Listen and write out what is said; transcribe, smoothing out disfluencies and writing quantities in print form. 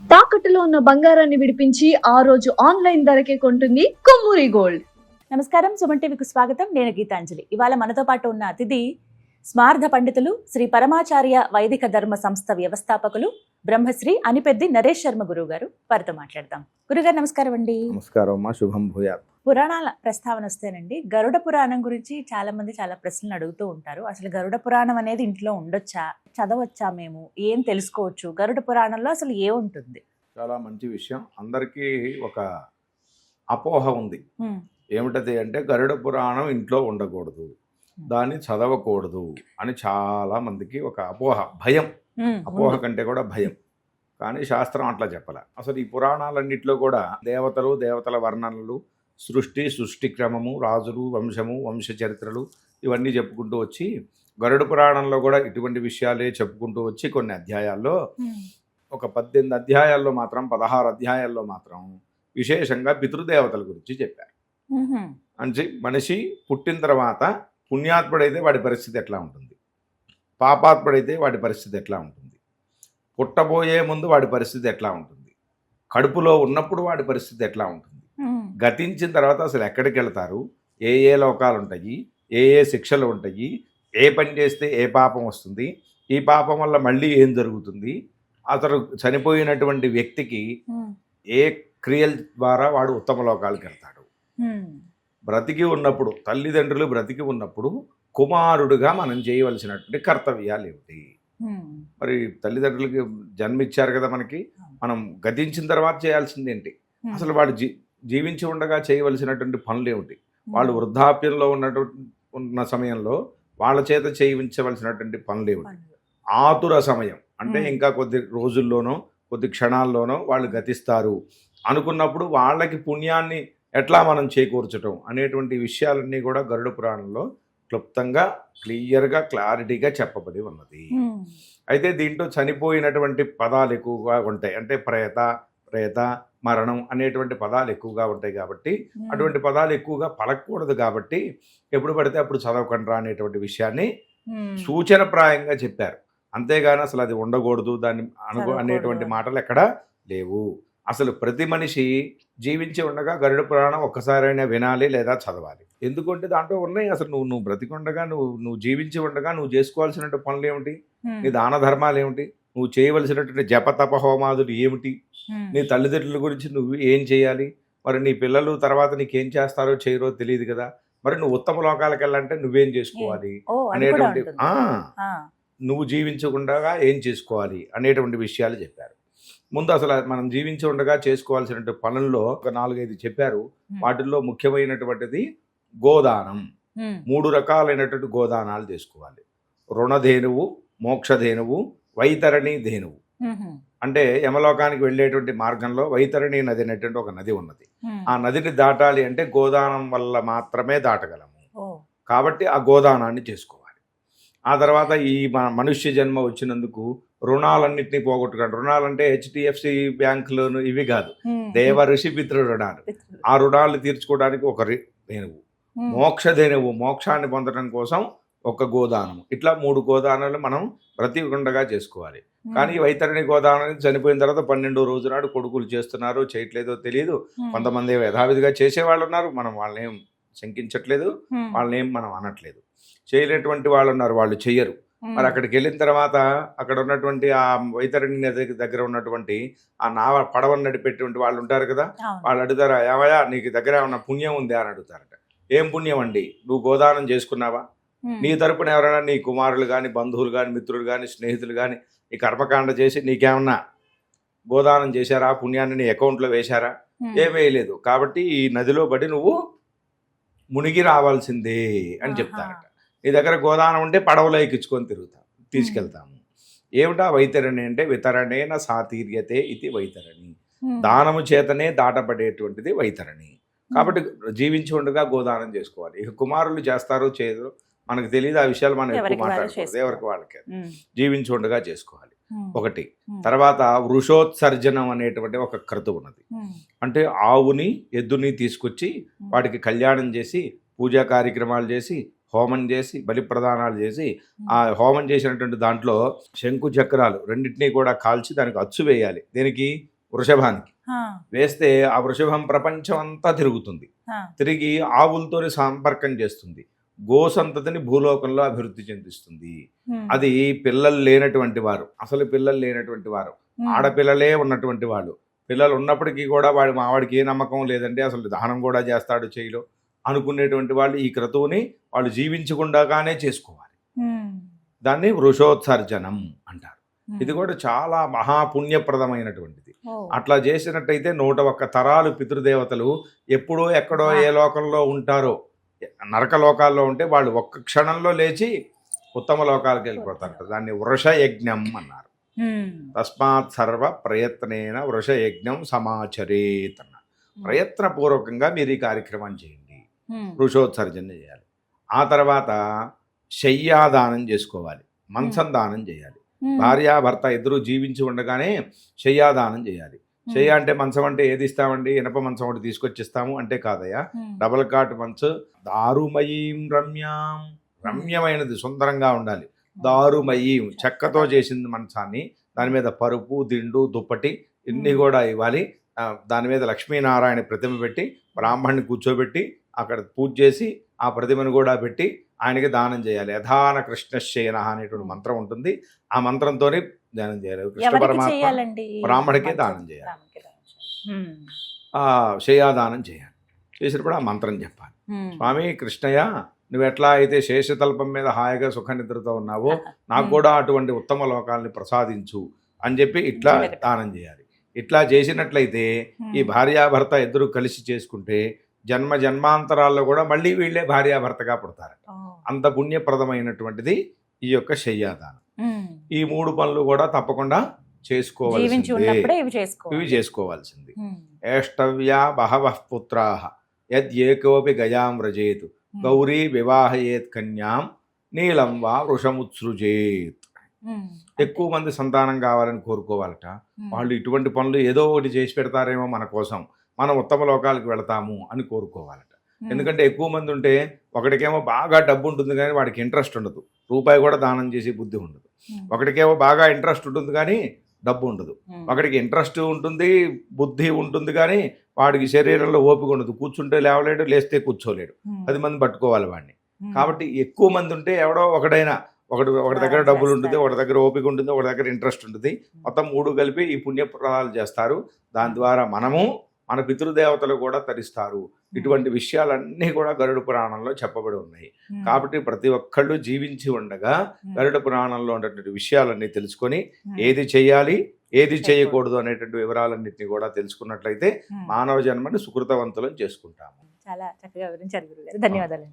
తాకట్టులో ఉన్న బంగారాన్ని విడిపించి ఆ రోజు ఆన్లైన్ ధరకే కొంటుంది కొమ్మూరి గోల్డ్. నమస్కారం, సుమన్ టీవీకి స్వాగతం. నేను గీతాంజలి. ఇవాళ మనతో పాటు ఉన్న అతిథి స్మార్థ పండితులు, శ్రీ పరమాచార్య వైదిక ధర్మ సంస్థ వ్యవస్థాపకులు బ్రహ్మశ్రీ అనిపెద్ది నరేష్ శర్మ గురువు గారు. వారితో మాట్లాడదాం. గురుగారు నమస్కారం అండి. నమస్కారం అమ్మా, శుభం భూయాత్. పురాణాల ప్రస్తావన వస్తేనండి, గరుడ పురాణం గురించి చాలా మంది చాలా ప్రశ్నలు అడుగుతూ ఉంటారు. అసలు గరుడ పురాణం అనేది ఇంట్లో ఉండొచ్చా, చదవచ్చా, మేము ఏం తెలుసుకోవచ్చు, గరుడ పురాణంలో అసలు ఏముంటుంది? చాలా మంచి విషయం. అందరికీ ఒక అపోహ ఉంది. ఏమిటది అంటే గరుడ పురాణం ఇంట్లో ఉండకూడదు, దాన్ని చదవకూడదు అని చాలా మందికి ఒక అపోహ, భయం. అపోహ కంటే కూడా భయం. కానీ శాస్త్రం అట్లా చెప్పలే. అసలు ఈ పురాణాలన్నింటిలో కూడా దేవతలు, దేవతల వర్ణనలు, సృష్టి క్రమము, రాజులు, వంశము, వంశ చరిత్రలు ఇవన్నీ చెప్పుకుంటూ వచ్చి గరుడ పురాణంలో కూడా ఇటువంటి విషయాలే చెప్పుకుంటూ వచ్చి కొన్ని అధ్యాయాల్లో, ఒక 18 అధ్యాయాల్లో మాత్రం, 16 అధ్యాయాల్లో మాత్రం విశేషంగా పితృదేవతల గురించి చెప్పారు. అంటే మనిషి పుట్టిన తర్వాత పుణ్యాత్ముడైతే వాడి పరిస్థితి ఎట్లా ఉంటుంది, పాపాత్ముడైతే వాడి పరిస్థితి ఎట్లా ఉంటుంది, పుట్టబోయే ముందు వాడి పరిస్థితి ఎట్లా ఉంటుంది, కడుపులో ఉన్నప్పుడు వాడి పరిస్థితి ఎట్లా ఉంటుంది, గతించిన తర్వాత అసలు ఎక్కడికి వెళ్తారు, ఏ ఏ లోకాలు ఉంటాయి, ఏ ఏ శిక్షలు ఉంటాయి, ఏ పని చేస్తే ఏ పాపం వస్తుంది, ఈ పాపం వల్ల మళ్ళీ ఏం జరుగుతుంది, అతను చనిపోయినటువంటి వ్యక్తికి ఏ క్రియల ద్వారా వాడు ఉత్తమ లోకాలకు వెళ్తాడు, బ్రతికి ఉన్నప్పుడు, తల్లిదండ్రులు బ్రతికి ఉన్నప్పుడు కుమారుడుగా మనం చేయవలసినటువంటి కర్తవ్యాలు ఏమిటి. మరి తల్లిదండ్రులకి జన్మిచ్చారు కదా మనకి, మనం గతించిన తర్వాత చేయాల్సింది ఏంటి, అసలు వాడు జీవించి ఉండగా చేయవలసినటువంటి పనులు ఏమిటి, వాళ్ళు వృద్ధాప్యంలో ఉన్న సమయంలో వాళ్ళ చేత చేయించవలసినటువంటి పనులు ఏమిటి, ఆతుర సమయం అంటే ఇంకా కొద్ది రోజుల్లోనో కొద్ది క్షణాల్లోనో వాళ్ళు గతిస్తారు అనుకున్నప్పుడు వాళ్ళకి పుణ్యాన్ని ఎట్లా మనం చేకూర్చటం అనేటువంటి విషయాలన్నీ కూడా గరుడ పురాణంలో క్లుప్తంగా, క్లియర్గా, క్లారిటీగా చెప్పబడి ఉన్నది. అయితే దీంట్లో చనిపోయినటువంటి పదాలు ఎక్కువగా ఉంటాయి. అంటే ప్రేత, మరణం అనేటువంటి పదాలు ఎక్కువగా ఉంటాయి కాబట్టి, అటువంటి పదాలు ఎక్కువగా పలకూడదు కాబట్టి ఎప్పుడు పడితే అప్పుడు చదవకండి అనేటువంటి విషయాన్ని సూచనప్రాయంగా చెప్పారు. అంతేగాని అసలు అది ఉండకూడదు, దాన్ని అనేటువంటి మాటలు ఎక్కడా లేవు. అసలు ప్రతి మనిషి జీవించి ఉండగా గరుడ పురాణం ఒక్కసారైనా వినాలి లేదా చదవాలి. ఎందుకంటే దాంట్లో ఉన్నాయి అసలు నువ్వు బ్రతికుండగా, నువ్వు జీవించి ఉండగా నువ్వు చేసుకోవాల్సినటువంటి పనులు ఏమిటి, నీ దాన ధర్మాలు ఏమిటి, నువ్వు చేయవలసినటువంటి జప తప హోమాదులు ఏమిటి, నీ తల్లిదండ్రుల గురించి నువ్వు ఏం చేయాలి, మరి నీ పిల్లలు తర్వాత నీకేం చేస్తారో చేయరో తెలియదు కదా, మరి నువ్వు ఉత్తమ లోకాలకు వెళ్ళాలంటే నువ్వేం చేసుకోవాలి అనేటువంటి, నువ్వు జీవించకుండా ఏం చేసుకోవాలి అనేటువంటి విషయాలు చెప్పారు. ముందు అసలు మనం జీవించి ఉండగా చేసుకోవాల్సిన పనుల్లో ఒక 4-5 చెప్పారు. వాటిల్లో ముఖ్యమైనటువంటిది గోదానం. 3 రకాలైనటువంటి గోదానాలు చేసుకోవాలి. రుణధేనువు, మోక్షధేనువు, వైతరణి ధేనువు. అంటే యమలోకానికి వెళ్ళేటువంటి మార్గంలో వైతరణి నది అనేటువంటి ఒక నది ఉన్నది. ఆ నదిని దాటాలి అంటే గోదానం వల్ల మాత్రమే దాటగలము. కాబట్టి ఆ గోదానాన్ని చేసుకోవాలి. ఆ తర్వాత ఈ మనుష్య జన్మ వచ్చినందుకు రుణాలన్నింటినీ పోగొట్టుకోండి. రుణాలంటే HDFC బ్యాంకులోను ఇవి కాదు, దేవ ఋషి పితృ రుణాలు. ఆ రుణాలు తీర్చుకోవడానికి ఒక ధేనువు, మోక్షధేనువు, మోక్షాన్ని పొందడం కోసం ఒక గోదానము. ఇట్లా 3 గోదానాలు మనం ప్రతి ఉండగా చేసుకోవాలి. కానీ వైతరణి గోదానాన్ని చనిపోయిన తర్వాత 12వ రోజు నాడు కొడుకులు చేస్తున్నారో చేయట్లేదో తెలియదు. కొంతమంది యథావిధిగా చేసేవాళ్ళు ఉన్నారు, మనం వాళ్ళనేం శంకించట్లేదు, వాళ్ళనేం మనం అనట్లేదు. చేయలేటువంటి వాళ్ళు ఉన్నారు, వాళ్ళు చెయ్యరు. మరి అక్కడికి వెళ్ళిన తర్వాత అక్కడ ఉన్నటువంటి ఆ వైతరణి నది దగ్గర ఉన్నటువంటి ఆ పడవని నడిపెట్టినటువంటి వాళ్ళు ఉంటారు కదా, వాళ్ళు అడుగుతారా, ఏమయ్యా నీకు దగ్గర ఏమన్నా పుణ్యం ఉంది అని అడుగుతారట. ఏం పుణ్యం అండి, నువ్వు గోదానం చేసుకున్నావా, నీ తరపున ఎవరైనా నీ కుమారులు కానీ, బంధువులు కానీ, మిత్రులు కానీ, స్నేహితులు కానీ ఈ కర్మకాండ చేసి నీకేమన్నా గోదానం చేశారా, పుణ్యాన్ని నీ అకౌంట్లో వేశారా, ఏం వేయలేదు. కాబట్టి ఈ నదిలో పడి నువ్వు మునిగి రావాల్సిందే అని చెప్తారట. నీ దగ్గర గోదానం ఉంటే పడవలో ఎక్కించుకొని తీసుకెళ్తాము. ఏమిటా వైతరణి అంటే వితరణేన సాతీర్యతే ఇది వైతరణి, దానము చేతనే దాటపడేటువంటిది వైతరణి. కాబట్టి జీవించి ఉండగా గోదానం చేసుకోవాలి. ఇక కుమారులు చేస్తారో చేయదో మనకు తెలియదు, ఆ విషయాలు మనం ఎక్కువ మాట్లాడకూడదు, ఎవరికి వాళ్ళకే జీవించి ఉండగా చేసుకోవాలి. ఒకటి. తర్వాత వృషోత్సర్జనం అనేటువంటి ఒక క్రతువు ఉన్నది. అంటే ఆవుని, ఎద్దుని తీసుకొచ్చి వాటికి కళ్యాణం చేసి పూజా కార్యక్రమాలు చేసి హోమం చేసి బలి ప్రదానాలు చేసి ఆ హోమం చేసినటువంటి దాంట్లో శంకు చక్రాలు రెండింటినీ కూడా కాల్చి దానికి అచ్చు వేయాలి. దీనికి వృషభానికి వేస్తే ఆ వృషభం ప్రపంచం అంతా తిరుగుతుంది. తిరిగి ఆవులతో సంపర్కం చేస్తుంది. గోసంతతిని భూలోకంలో అభివృద్ధి చెందిస్తుంది. అది పిల్లలు లేనటువంటి వారు, అసలు పిల్లలు లేనటువంటి వారు, ఆడపిల్లలే ఉన్నటువంటి వాళ్ళు, పిల్లలు ఉన్నప్పటికీ కూడా వాడికి ఏ నమ్మకం లేదంటే అసలు దానం కూడా చేస్తాడు చేయలో అనుకునేటువంటి వాళ్ళు ఈ క్రతువుని వాళ్ళు జీవించకుండానే చేసుకోవాలి. దాన్ని వృషోత్సర్జనం అంటారు. ఇది కూడా చాలా మహాపుణ్యప్రదమైనటువంటిది. అట్లా చేసినట్టయితే 101 తరాలు పితృదేవతలు ఎప్పుడో ఎక్కడో ఏ లోకంలో ఉంటారో, నరక లోకాల్లో ఉంటే వాళ్ళు ఒక్క క్షణంలో లేచి ఉత్తమ లోకాలకు వెళ్ళిపోతారు. దాన్ని వృషయజ్ఞం అన్నారు. తస్మాత్ సర్వ ప్రయత్నేన వృషయజ్ఞం సమాచరేత్ అన్నారు. ప్రయత్నపూర్వకంగా మీరు ఈ కార్యక్రమం చేయండి, వృషోత్సర్జన చేయాలి. ఆ తర్వాత శయ్యాదానం చేసుకోవాలి, మంచం దానం చేయాలి. భార్యాభర్త ఇద్దరు జీవించి ఉండగానే శయ్యాదానం చేయాలి. శయ్య అంటే మంచం అంటే ఏది ఇస్తామండి, ఇనప మంచం ఒకటి తీసుకొచ్చిస్తాము అంటే కాదయ్యా. డబల్ కాట్ మంచం, దారుమయీం రమ్యాం, రమ్యమైనది సుందరంగా ఉండాలి. దారుమయీం చెక్కతో చేసింది మంచాన్ని, దాని మీద పరుపు దిండు దుప్పటి ఇన్ని కూడా ఇవ్వాలి. దాని మీద లక్ష్మీనారాయణ ప్రతిమ పెట్టి బ్రాహ్మణ్ణి కూర్చోబెట్టి అక్కడ పూజ చేసి ఆ ప్రతిమను కూడా పెట్టి ఆయనకి దానం చేయాలి. యథాన కృష్ణశయన అనేటువంటి మంత్రం ఉంటుంది. ఆ మంత్రంతోనే దానం చేయాలి. కృష్ణ పరమాత్మ బ్రాహ్మడికే దానం చేయాలి, శయాదానం చేయాలి. చేసినప్పుడు ఆ మంత్రం చెప్పాలి. స్వామి కృష్ణయ్య, నువ్వు ఎట్లా అయితే శేషతల్పం మీద హాయిగా సుఖనిద్రతో ఉన్నావో నాకు కూడా అటువంటి ఉత్తమ లోకాలని ప్రసాదించు అని చెప్పి ఇట్లా దానం చేయాలి. ఇట్లా చేసినట్లయితే ఈ భార్యాభర్త ఇద్దరు కలిసి చేసుకుంటే జన్మ జన్మాంతరాల్లో కూడా మళ్ళీ వీళ్ళే భార్యాభర్తగా పుడతారట. అంత పుణ్యప్రదమైనటువంటిది ఈ యొక్క శయ్యాదానం. ఈ 3 పనులు కూడా తప్పకుండా ఇవి చేసుకోవాల్సింది. ఏష్టవ్యా బహవః పుత్రాః యద్యేకోపి గయాం వ్రజేత్ గౌరీ వివాహయేత్ కన్యాం నీలం వా వృషముత్సృజేత్. ఎక్కువ మంది సంతానం కావాలని కోరుకోవాలట. వాళ్ళు ఇటువంటి పనులు ఏదో ఒకటి చేసి పెడతారేమో మన కోసం, మనం ఉత్తమ లోకాలకు వెళతాము అని కోరుకోవాలట. ఎందుకంటే ఎక్కువ మంది ఉంటే ఒకటికేమో బాగా డబ్బు ఉంటుంది కానీ వాడికి ఇంట్రెస్ట్ ఉండదు, రూపాయి కూడా దానం చేసే బుద్ధి ఉండదు. ఒకటికేమో బాగా ఇంట్రెస్ట్ ఉంటుంది కానీ డబ్బు ఉండదు. ఒకటికి ఇంట్రెస్ట్ ఉంటుంది, బుద్ధి ఉంటుంది కానీ వాడికి శరీరంలో ఓపిక ఉండదు. కూర్చుంటే లేవలేడు, లేస్తే కూర్చోలేడు. 10 మంది పట్టుకోవాలి వాడిని. కాబట్టి ఎక్కువ మంది ఉంటే ఎవడో ఒకటి దగ్గర డబ్బులు ఉంటుంది, ఒకటి దగ్గర ఓపిక ఉంటుంది, ఒకటి దగ్గర ఇంట్రెస్ట్ ఉంటుంది. మొత్తం 3 కలిపి ఈ పుణ్యప్రదాలు చేస్తారు. దాని ద్వారా మనము మన పితృదేవతలు కూడా తరిస్తారు. ఇటువంటి విషయాలన్నీ కూడా గరుడ పురాణంలో చెప్పబడి ఉన్నాయి. కాబట్టి ప్రతి ఒక్కళ్ళు జీవించి ఉండగా గరుడ పురాణంలో ఉన్నటువంటి విషయాలన్నీ తెలుసుకొని ఏది చేయాలి ఏది చేయకూడదు అనేటువంటి వివరాలన్నింటినీ కూడా తెలుసుకున్నట్లయితే మానవ జన్మని సుకృతవంతులను చేసుకుంటాము. చాలా చక్కగా వివరించారు గురుగారు. ధన్యవాదాలు.